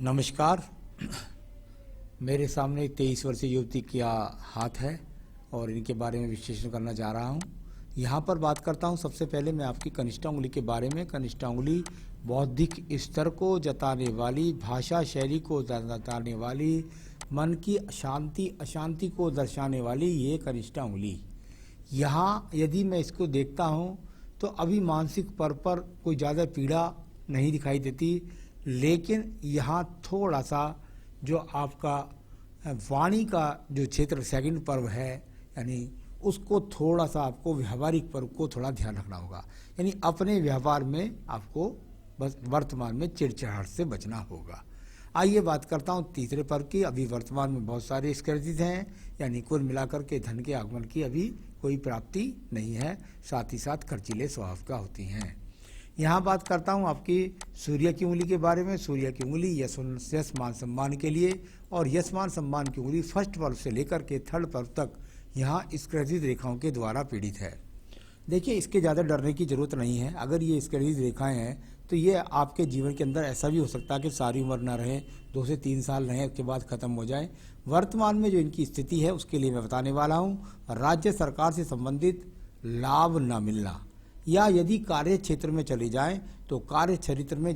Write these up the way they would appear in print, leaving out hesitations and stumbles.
नमस्कार। मेरे सामने 23 वर्षीय युवती का हाथ है और इनके बारे में विश्लेषण करना चाह रहा हूँ। यहाँ पर बात करता हूँ सबसे पहले मैं आपकी कनिष्ठा उंगली के बारे में। कनिष्ठा उंगली बौद्धिक स्तर को जताने वाली, भाषा शैली को जताने वाली, मन की शांति अशांति को दर्शाने वाली ये कनिष्ठा उंगली। यहाँ यदि मैं इसको देखता हूँ तो अभी मानसिक स्तर पर कोई ज़्यादा पीड़ा नहीं दिखाई देती, लेकिन यहाँ थोड़ा सा जो आपका वाणी का जो क्षेत्र सेकंड पर्व है, यानी उसको थोड़ा सा आपको व्यवहारिक पर्व को थोड़ा ध्यान रखना होगा। यानी अपने व्यवहार में आपको बस वर्तमान में चिड़चिड़ाहट से बचना होगा। आइए बात करता हूँ तीसरे पर्व की। अभी वर्तमान में बहुत सारे स्क्रैचेज हैं, यानी कुल मिलाकर के धन के आगमन की अभी कोई प्राप्ति नहीं है, साथ ही साथ खर्चीले स्वभाव का होती हैं। यहाँ बात करता हूँ आपकी सूर्य की उंगली के बारे में। सूर्य की उंगली यश मान सम्मान के लिए, और यश मान सम्मान की उंगली फर्स्ट पर्व से लेकर के थर्ड पर्व तक यहाँ स्क्रैचेज रेखाओं के द्वारा पीड़ित है। देखिए, इसके ज़्यादा डरने की ज़रूरत नहीं है। अगर ये स्क्रैचेज रेखाएं हैं तो ये आपके जीवन के अंदर ऐसा भी हो सकता है कि सारी उम्र ना रहे, 2 से 3 साल रहें, उसके बाद ख़त्म हो जाए। वर्तमान में जो इनकी स्थिति है उसके लिए मैं बताने वाला हूँ। राज्य सरकार से संबंधित लाभ न मिलना, या यदि कार्य क्षेत्र में चले जाएं तो कार्य क्षेत्र में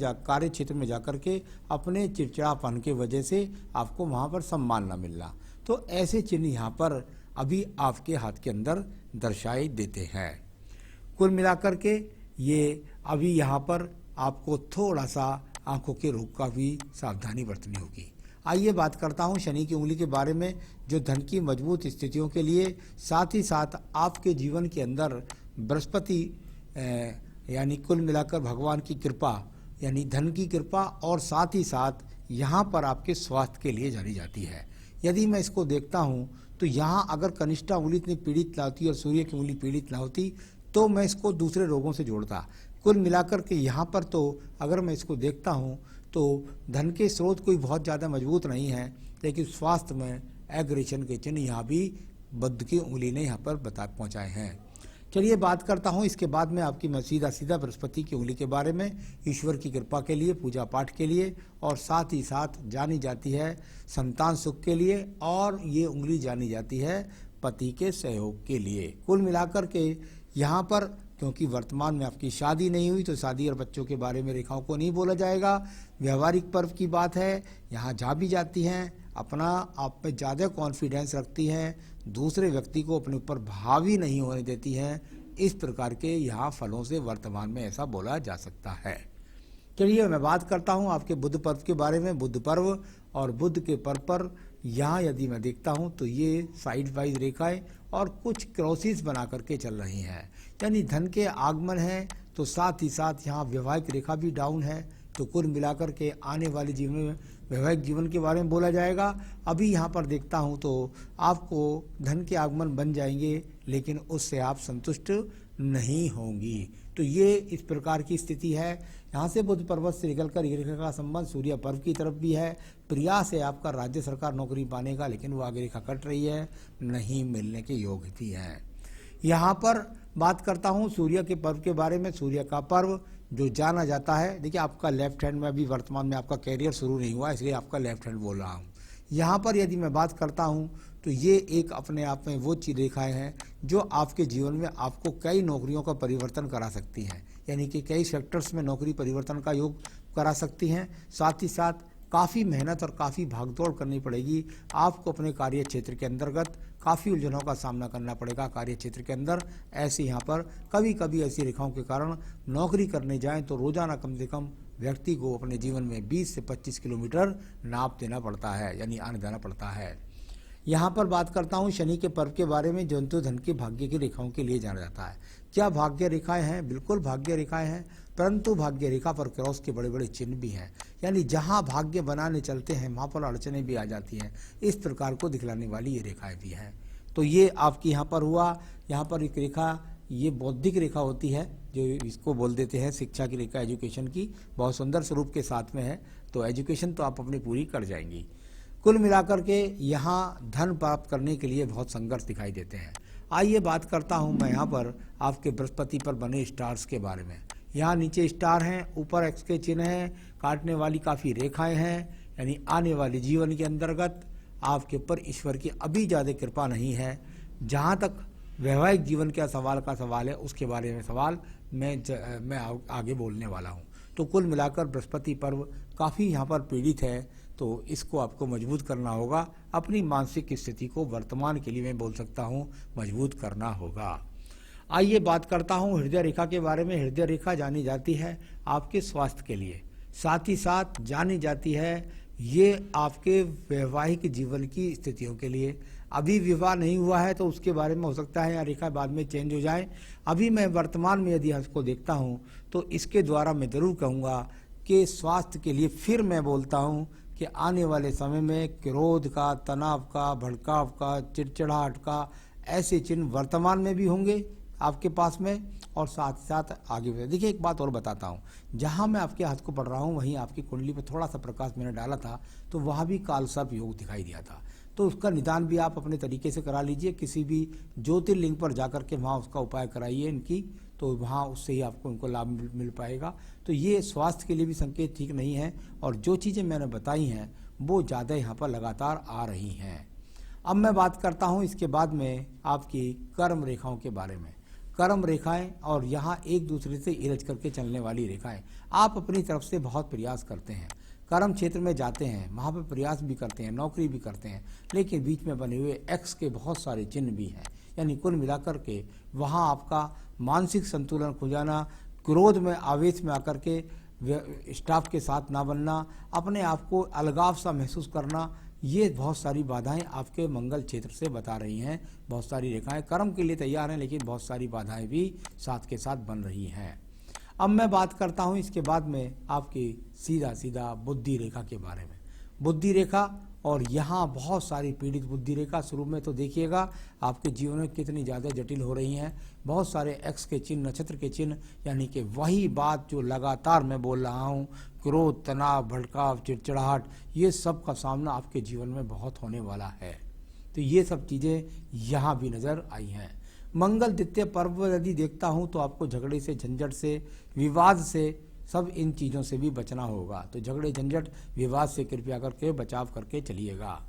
जाकर के अपने चिड़चिड़ापन के वजह से आपको वहां पर सम्मान न मिलना, तो ऐसे चिन्ह यहाँ पर अभी आपके हाथ के अंदर दर्शाए देते हैं। कुल मिलाकर के ये अभी यहाँ पर आपको थोड़ा सा आंखों के रोग का भी सावधानी बरतनी होगी। आइए बात करता हूँ शनि की उंगली के बारे में, जो धन की मजबूत स्थितियों के लिए, साथ ही साथ आपके जीवन के अंदर बृहस्पति यानी कुल मिलाकर भगवान की कृपा, यानी धन की कृपा, और साथ ही साथ यहाँ पर आपके स्वास्थ्य के लिए जानी जाती है। यदि मैं इसको देखता हूँ तो यहाँ अगर कनिष्ठा उंगली इतनी पीड़ित ना होती और सूर्य की उंगली पीड़ित ना होती तो मैं इसको दूसरे रोगों से जोड़ता। कुल मिलाकर के यहाँ पर तो अगर मैं इसको देखता हूँ तो धन के स्रोत कोई बहुत ज़्यादा मजबूत नहीं है, लेकिन स्वास्थ्य में एग्रेशन के चिन्ह यहाँ भी बुध की उंगली ने यहाँ पर पहुँचाए हैं। चलिए बात करता हूँ इसके बाद में आपकी मैं सीधा बृहस्पति की उंगली के बारे में। ईश्वर की कृपा के लिए, पूजा पाठ के लिए, और साथ ही साथ जानी जाती है संतान सुख के लिए, और ये उंगली जानी जाती है पति के सहयोग के लिए। कुल मिलाकर के यहाँ पर क्योंकि वर्तमान में आपकी शादी नहीं हुई तो शादी और बच्चों के बारे में रेखाओं को नहीं बोला जाएगा। व्यवहारिक पर्व की बात है, यहाँ जा भी जाती हैं, अपना आप पे ज़्यादा कॉन्फिडेंस रखती हैं, दूसरे व्यक्ति को अपने ऊपर हावी नहीं होने देती हैं। इस प्रकार के यहाँ फलों से वर्तमान में ऐसा बोला जा सकता है। चलिए मैं बात करता हूँ आपके बुध पर्व के बारे में। बुध पर्व और बुध के पर्व पर यहाँ यदि मैं देखता हूँ तो ये साइड वाइज रेखाएं और कुछ क्रॉसेस बना करके चल रही हैं, यानी धन के आगमन है, तो साथ ही साथ यहाँ वैवाहिक रेखा भी डाउन है। तो कुल मिलाकर के आने वाले जीवन में वैवाहिक जीवन के बारे में बोला जाएगा। अभी यहाँ पर देखता हूँ तो आपको धन के आगमन बन जाएंगे, लेकिन उससे आप संतुष्ट नहीं होंगी। तो ये इस प्रकार की स्थिति है। यहाँ से बुध पर्वत से निकलकर ये रेखा का संबंध सूर्य पर्व की तरफ भी है। प्रयास है आपका राज्य सरकार नौकरी पाने का, लेकिन वो आगे रेखा कट रही है, नहीं मिलने के योग भी हैं। यहाँ पर बात करता हूँ सूर्य के पर्व के बारे में। सूर्य का पर्व जो जाना जाता है, देखिए आपका लेफ्ट हैंड में अभी वर्तमान में आपका कैरियर शुरू नहीं हुआ, इसलिए आपका लेफ्ट हैंड बोल रहा हूँ। यहाँ पर यदि मैं बात करता हूँ तो ये एक अपने आप में वो रेखाएं हैं जो आपके जीवन में आपको कई नौकरियों का परिवर्तन करा सकती हैं, यानी कि कई सेक्टर्स में नौकरी परिवर्तन का योग करा सकती हैं। साथ ही साथ काफ़ी मेहनत और काफ़ी भागदौड़ करनी पड़ेगी आपको अपने कार्य क्षेत्र के अंतर्गत, काफ़ी उलझनों का सामना करना पड़ेगा कार्य क्षेत्र के अंदर। ऐसे यहाँ पर कभी कभी ऐसी रेखाओं के कारण नौकरी करने जाएं तो रोजाना कम से कम व्यक्ति को अपने जीवन में 20 से 25 किलोमीटर नाप देना पड़ता है, यानी आने जाना पड़ता है। यहाँ पर बात करता हूँ शनि के पर्व के बारे में, जंतु धन के भाग्य की रेखाओं के लिए जाना जाता है। क्या भाग्य रेखाएं हैं? बिल्कुल भाग्य रेखाएं हैं, परंतु भाग्य रेखा पर क्रॉस के बड़े बड़े चिन्ह भी हैं, यानी जहाँ भाग्य बनाने चलते हैं वहाँ पर अड़चने भी आ जाती हैं। इस प्रकार को दिखलाने वाली ये रेखाएं भी हैं। तो ये आपकी यहाँ पर हुआ। यहाँ पर एक रेखा ये बौद्धिक रेखा होती है, जो इसको बोल देते हैं शिक्षा की रेखा, एजुकेशन की, बहुत सुंदर स्वरूप के साथ में है। तो एजुकेशन तो आप अपनी पूरी कर जाएंगी। कुल मिलाकर के यहाँ धन प्राप्त करने के लिए बहुत संघर्ष दिखाई देते हैं। आइए बात करता हूँ मैं यहाँ पर आपके बृहस्पति पर बने स्टार्स के बारे में। यहाँ नीचे स्टार हैं, ऊपर एक्स के चिन्ह हैं, काटने वाली काफ़ी रेखाएं हैं, यानी आने वाले जीवन के अंतर्गत आपके ऊपर ईश्वर की अभी ज़्यादा कृपा नहीं है। जहाँ तक वैवाहिक जीवन का सवाल है उसके बारे में सवाल मैं आगे बोलने वाला हूँ। तो कुल मिलाकर बृहस्पति पर्व काफ़ी यहाँ पर पीड़ित है, तो इसको आपको मजबूत करना होगा। अपनी मानसिक स्थिति को वर्तमान के लिए मैं बोल सकता हूँ मजबूत करना होगा। आइए बात करता हूँ हृदय रेखा के बारे में। हृदय रेखा जानी जाती है आपके स्वास्थ्य के लिए, साथ ही साथ जानी जाती है ये आपके वैवाहिक जीवन की स्थितियों के लिए। अभी विवाह नहीं हुआ है तो उसके बारे में हो सकता है या रेखा बाद में चेंज हो जाए। अभी मैं वर्तमान में यदि इसको देखता हूँ तो इसके द्वारा मैं ज़रूर कहूँगा कि स्वास्थ्य के लिए फिर मैं बोलता हूँ कि आने वाले समय में क्रोध का, तनाव का, भड़काव का, चिड़चिड़ाहट का ऐसे चिन्ह वर्तमान में भी होंगे आपके पास में, और साथ साथ आगे बढ़े। देखिए एक बात और बताता हूँ, जहाँ मैं आपके हाथ को पढ़ रहा हूँ वहीं आपकी कुंडली पर थोड़ा सा प्रकाश मैंने डाला था तो वहाँ भी काल सर्प योग दिखाई दिया था। तो उसका निदान भी आप अपने तरीके से करा लीजिए, किसी भी ज्योतिर्लिंग पर जाकर के वहाँ उसका उपाय कराइए इनकी, तो वहाँ उससे ही आपको उनको लाभ मिल पाएगा। तो ये स्वास्थ्य के लिए भी संकेत ठीक नहीं है, और जो चीज़ें मैंने बताई हैं वो ज़्यादा यहाँ पर लगातार आ रही हैं। अब मैं बात करता हूँ इसके बाद में आपकी कर्म रेखाओं के बारे में। कर्म रेखाएं और यहाँ एक दूसरे से इलझ करके चलने वाली रेखाएं, आप अपनी तरफ से बहुत प्रयास करते हैं, कर्म क्षेत्र में जाते हैं, वहाँ पर प्रयास भी करते हैं, नौकरी भी करते हैं, लेकिन बीच में बने हुए एक्स के बहुत सारे चिन्ह भी हैं। यानी कुल मिलाकर के वहाँ आपका मानसिक संतुलन खो जाना, क्रोध में आवेश में आकर के स्टाफ के साथ ना बनना, अपने आप को अलगाव सा महसूस करना, ये बहुत सारी बाधाएं आपके मंगल क्षेत्र से बता रही हैं। बहुत सारी रेखाएं कर्म के लिए तैयार हैं, लेकिन बहुत सारी बाधाएं भी साथ के साथ बन रही हैं। अब मैं बात करता हूं इसके बाद में आपकी सीधा बुद्धि रेखा के बारे में। बुद्धि रेखा, और यहाँ बहुत सारी पीड़ित बुद्धि रेखा। शुरू में तो देखिएगा आपके जीवन में कितनी ज़्यादा जटिल हो रही हैं। बहुत सारे एक्स के चिन्ह, नक्षत्र के चिन्ह, यानी कि वही बात जो लगातार मैं बोल रहा हूँ, क्रोध, तनाव, भड़काव, चिड़चिड़ाहट, ये सब का सामना आपके जीवन में बहुत होने वाला है। तो ये सब चीज़ें यहाँ भी नज़र आई हैं। मंगल द्वितीय पर्व यदि देखता हूँ तो आपको झगड़े से, झंझट से, विवाद से, सब इन चीज़ों से भी बचना होगा। तो झगड़े, झंझट, विवाद से कृपया करके बचाव करके चलिएगा।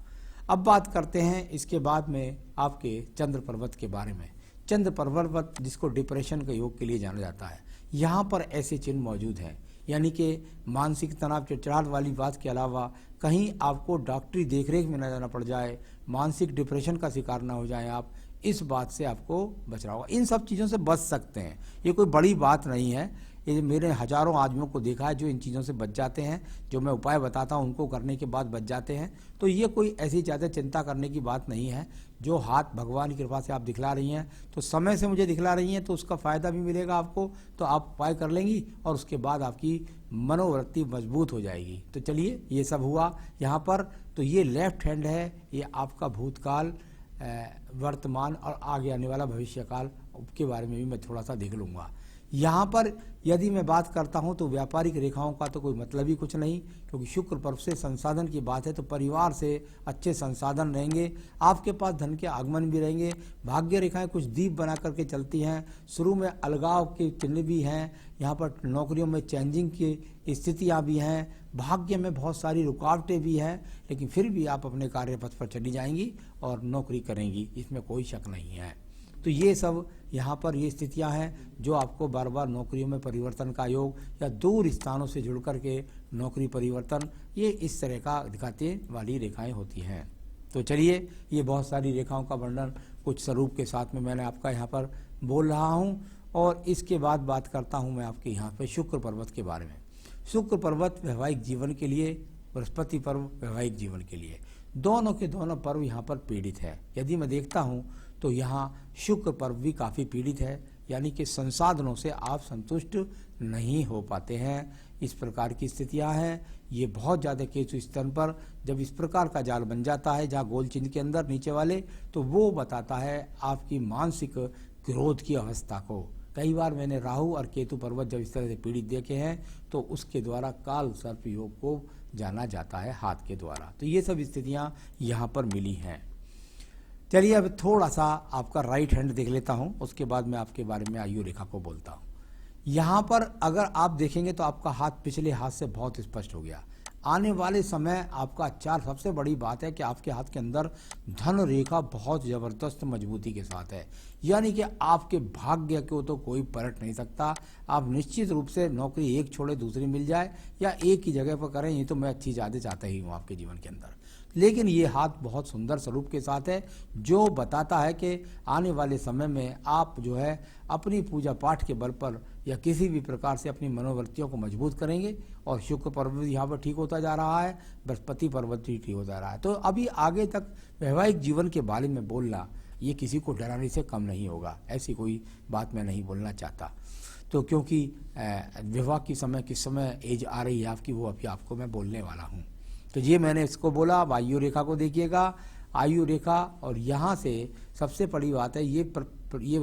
अब बात करते हैं इसके बाद में आपके चंद्र पर्वत के बारे में। चंद्र पर्वत जिसको डिप्रेशन के योग के लिए जाना जाता है, यहाँ पर ऐसे चिन्ह मौजूद हैं, यानी कि मानसिक तनाव, चिड़चिड़ाहट वाली बात के अलावा कहीं आपको डॉक्टरी देखरेख में न जाना पड़ जाए, मानसिक डिप्रेशन का शिकार ना हो जाए आप, इस बात से आपको बचना होगा। इन सब चीज़ों से बच सकते हैं, ये कोई बड़ी बात नहीं है। ये मेरे हजारों आदमियों को देखा है जो इन चीज़ों से बच जाते हैं, जो मैं उपाय बताता हूँ उनको करने के बाद बच जाते हैं। तो ये कोई ऐसी ज़्यादा चिंता करने की बात नहीं है। जो हाथ भगवान की कृपा से आप दिखला रही हैं, तो समय से मुझे दिखला रही हैं, तो उसका फ़ायदा भी मिलेगा आपको, तो आप उपाय कर लेंगी और उसके बाद आपकी मनोवृत्ति मजबूत हो जाएगी। तो चलिए, ये सब हुआ यहाँ पर। तो ये लेफ्ट हैंड है, ये आपका भूतकाल, वर्तमान और आगे आने वाला भविष्यकाल के बारे में भी मैं थोड़ा सा देख लूँगा। यहाँ पर यदि मैं बात करता हूँ तो व्यापारिक रेखाओं का तो कोई मतलब ही कुछ नहीं, क्योंकि शुक्र पर्व से संसाधन की बात है, तो परिवार से अच्छे संसाधन रहेंगे, आपके पास धन के आगमन भी रहेंगे। भाग्य रेखाएं कुछ दीप बना करके चलती हैं। शुरू में अलगाव के चिन्ह भी हैं, यहाँ पर नौकरियों में चेंजिंग की स्थितियाँ भी हैं, भाग्य में बहुत सारी रुकावटें भी हैं, लेकिन फिर भी आप अपने कार्यपथ पर चली जाएंगी और नौकरी करेंगी, इसमें कोई शक नहीं है। तो ये सब यहाँ पर ये स्थितियाँ हैं जो आपको बार बार नौकरियों में परिवर्तन का योग, या दूर स्थानों से जुड़ कर के नौकरी परिवर्तन, ये इस तरह का दिखाते वाली रेखाएं होती हैं। तो चलिए, ये बहुत सारी रेखाओं का वर्णन कुछ स्वरूप के साथ में मैंने आपका यहाँ पर बोल रहा हूँ। और इसके बाद बात करता हूँ मैं आपके यहाँ पर शुक्र पर्वत के बारे में। शुक्र पर्वत वैवाहिक जीवन के लिए, बृहस्पति पर्व वैवाहिक जीवन के लिए, दोनों के दोनों पर्व यहाँ पर पीड़ित है। यदि मैं देखता हूँ तो यहाँ शुक्र पर्व भी काफ़ी पीड़ित है, यानी कि संसाधनों से आप संतुष्ट नहीं हो पाते हैं, इस प्रकार की स्थितियाँ हैं। ये बहुत ज़्यादा केतु स्तन पर जब इस प्रकार का जाल बन जाता है, जहाँ गोल चिन्ह के अंदर नीचे वाले, तो वो बताता है आपकी मानसिक क्रोध की अवस्था को। कई बार मैंने राहु और केतु पर्वत जब इस तरह से पीड़ित देखे हैं, तो उसके द्वारा काल सर्प योग को जाना जाता है हाथ के द्वारा। तो ये सब स्थितियाँ यहाँ पर मिली हैं। चलिए, अब थोड़ा सा आपका राइट हैंड देख लेता हूँ, उसके बाद मैं आपके बारे में आयु रेखा को बोलता हूँ। यहाँ पर अगर आप देखेंगे तो आपका हाथ पिछले हाथ से बहुत स्पष्ट हो गया। आने वाले समय आपका चार सबसे बड़ी बात है कि आपके हाथ के अंदर धन रेखा बहुत ज़बरदस्त मजबूती के साथ है, यानी कि आपके भाग्य को तो कोई पलट नहीं सकता। आप निश्चित रूप से नौकरी एक छोड़े दूसरी मिल जाए या एक ही जगह पर करें, ये तो मैं अच्छी ज़्यादा चाहता ही हूँ आपके जीवन के अंदर। लेकिन ये हाथ बहुत सुंदर स्वरूप के साथ है, जो बताता है कि आने वाले समय में आप जो है अपनी पूजा पाठ के बल पर या किसी भी प्रकार से अपनी मनोवृत्तियों को मजबूत करेंगे। और शुक्र पर्वत यहाँ पर ठीक होता जा रहा है, बृहस्पति पर्वत भी ठीक होता जा रहा है। तो अभी आगे तक वैवाहिक जीवन के बारे में बोलना ये किसी को डराने से कम नहीं होगा, ऐसी कोई बात मैं नहीं बोलना चाहता। तो क्योंकि विवाह की समय किस समय एज आ रही है आपकी, वो अभी आपको मैं बोलने वाला हूँ। तो ये मैंने इसको बोला। अब आयु रेखा को देखिएगा, आयु रेखा, और यहाँ से सबसे बड़ी बात है ये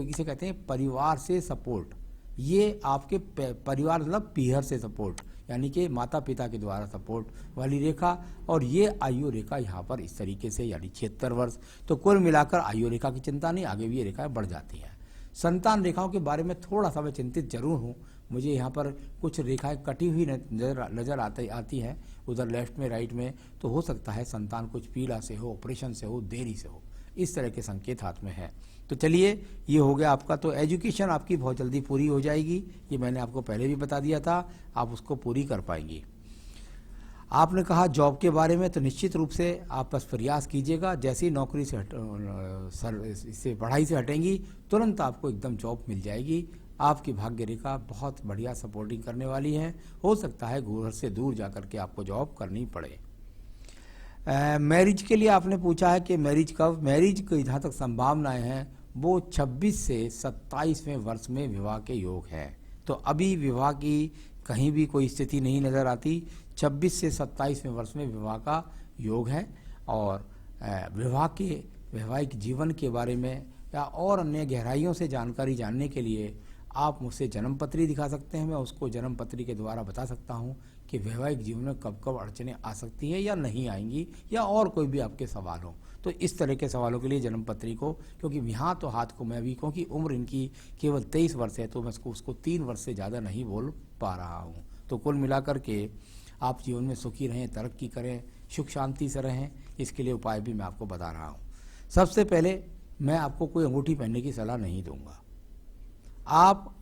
इसे कहते हैं परिवार से सपोर्ट। ये आपके परिवार मतलब पीहर से सपोर्ट, यानी कि माता पिता के द्वारा सपोर्ट वाली रेखा। और ये आयु रेखा यहाँ पर इस तरीके से, यानी 76 वर्ष। तो कुल मिलाकर आयु रेखा की चिंता नहीं, आगे भी ये रेखाएं बढ़ जाती हैं। संतान रेखाओं के बारे में थोड़ा सा मैं चिंतित जरूर हूँ। मुझे यहाँ पर कुछ रेखाएं कटी हुई नज़र आती हैं, उधर लेफ्ट में राइट में। तो हो सकता है संतान कुछ पीड़ा से हो, ऑपरेशन से हो, देरी से हो, इस तरह के संकेत हाथ में है। तो चलिए, ये हो गया आपका। तो एजुकेशन आपकी बहुत जल्दी पूरी हो जाएगी, ये मैंने आपको पहले भी बता दिया था, आप उसको पूरी कर पाएंगी। आपने कहा जॉब के बारे में, तो निश्चित रूप से आप बस प्रयास कीजिएगा। जैसे ही नौकरी से पढ़ाई से हटेंगी, तुरंत आपको एकदम जॉब मिल जाएगी। आपकी भाग्य रेखा बहुत बढ़िया सपोर्टिंग करने वाली है। हो सकता है घर से दूर जाकर के आपको जॉब करनी पड़े। मैरिज के लिए आपने पूछा है कि मैरिज कब। मैरिज की जहाँ तक संभावनाएं हैं वो 26 से 27वें वर्ष में विवाह के योग है। तो अभी विवाह की कहीं भी कोई स्थिति नहीं नज़र आती। 26 से 27वें वर्ष में विवाह का योग है। और विवाह के वैवाहिक जीवन के बारे में या और अन्य गहराइयों से जानकारी जानने के लिए आप मुझसे जन्मपत्री दिखा सकते हैं। मैं उसको जन्मपत्री के द्वारा बता सकता हूं कि वैवाहिक जीवन में कब कब अड़चनें आ सकती हैं या नहीं आएंगी, या और कोई भी आपके सवाल हो। तो इस तरह के सवालों के लिए जन्मपत्री को, क्योंकि यहाँ तो हाथ को मैं भी, क्योंकि उम्र इनकी केवल 23 वर्ष है, तो मैं उसको 3 वर्ष से ज़्यादा नहीं बोल पा रहा हूँ। तो कुल मिलाकर के आप जीवन में सुखी रहें, तरक्की करें, सुख शांति से रहें, इसके लिए उपाय भी मैं आपको बता रहा हूँ। सबसे पहले मैं आपको कोई अंगूठी पहनने की सलाह नहीं दूंगा। आप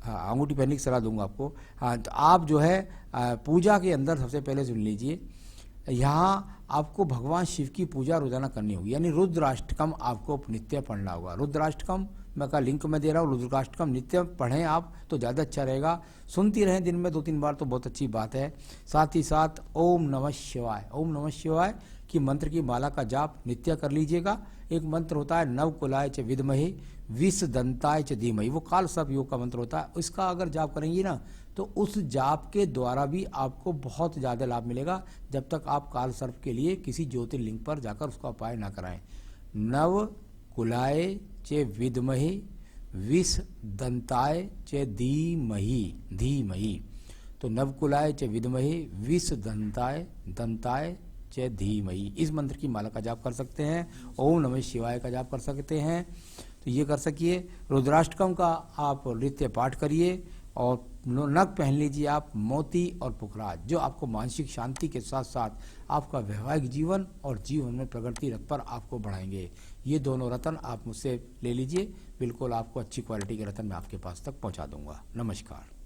अंगूठी पहनने की सलाह दूंगा आपको। हाँ, तो आप जो है पूजा के अंदर सबसे पहले सुन लीजिए, यहाँ आपको भगवान शिव की पूजा रोजाना करनी होगी, यानी रुद्राष्टकम आपको नित्य पढ़ना होगा। रुद्राष्टकम मैं का लिंक में दे रहा हूँ, रुद्राष्टकम नित्य पढ़ें आप तो ज़्यादा अच्छा रहेगा। सुनती रहें दिन में 2-3 बार तो बहुत अच्छी बात है। साथ ही साथ ओम नमः शिवाय, ओम नमः शिवाय की मंत्र की माला का जाप नित्य कर लीजिएगा। एक मंत्र होता है नवकुलाय च विद्महे विषदंताय च धीमहि, वो काल सर्प योग का मंत्र होता है। इसका अगर जाप करेंगी ना, तो उस जाप के द्वारा भी आपको बहुत ज़्यादा लाभ मिलेगा, जब तक आप काल सर्प के लिए किसी ज्योतिर्लिंग पर जाकर उसका उपाय ना कराएं। नवकुलाय च विद्महे विषदंताय च धीमहि, धीमहि। तो नवकुलाय च विद्महे विषदंताय दंताय च धीमहि, इस मंत्र की माला का जाप कर सकते हैं। ओम नमः शिवाय का जाप कर सकते हैं, तो ये कर सकिए। रुद्राष्टकम का आप नित्य पाठ करिए और नग पहन लीजिए आप मोती और पुखराज, जो आपको मानसिक शांति के साथ साथ आपका वैवाहिक जीवन और जीवन में प्रगति रथ पर आपको बढ़ाएंगे। ये दोनों रतन आप मुझसे ले लीजिए, बिल्कुल आपको अच्छी क्वालिटी के रतन मैं आपके पास तक पहुंचा दूंगा। नमस्कार।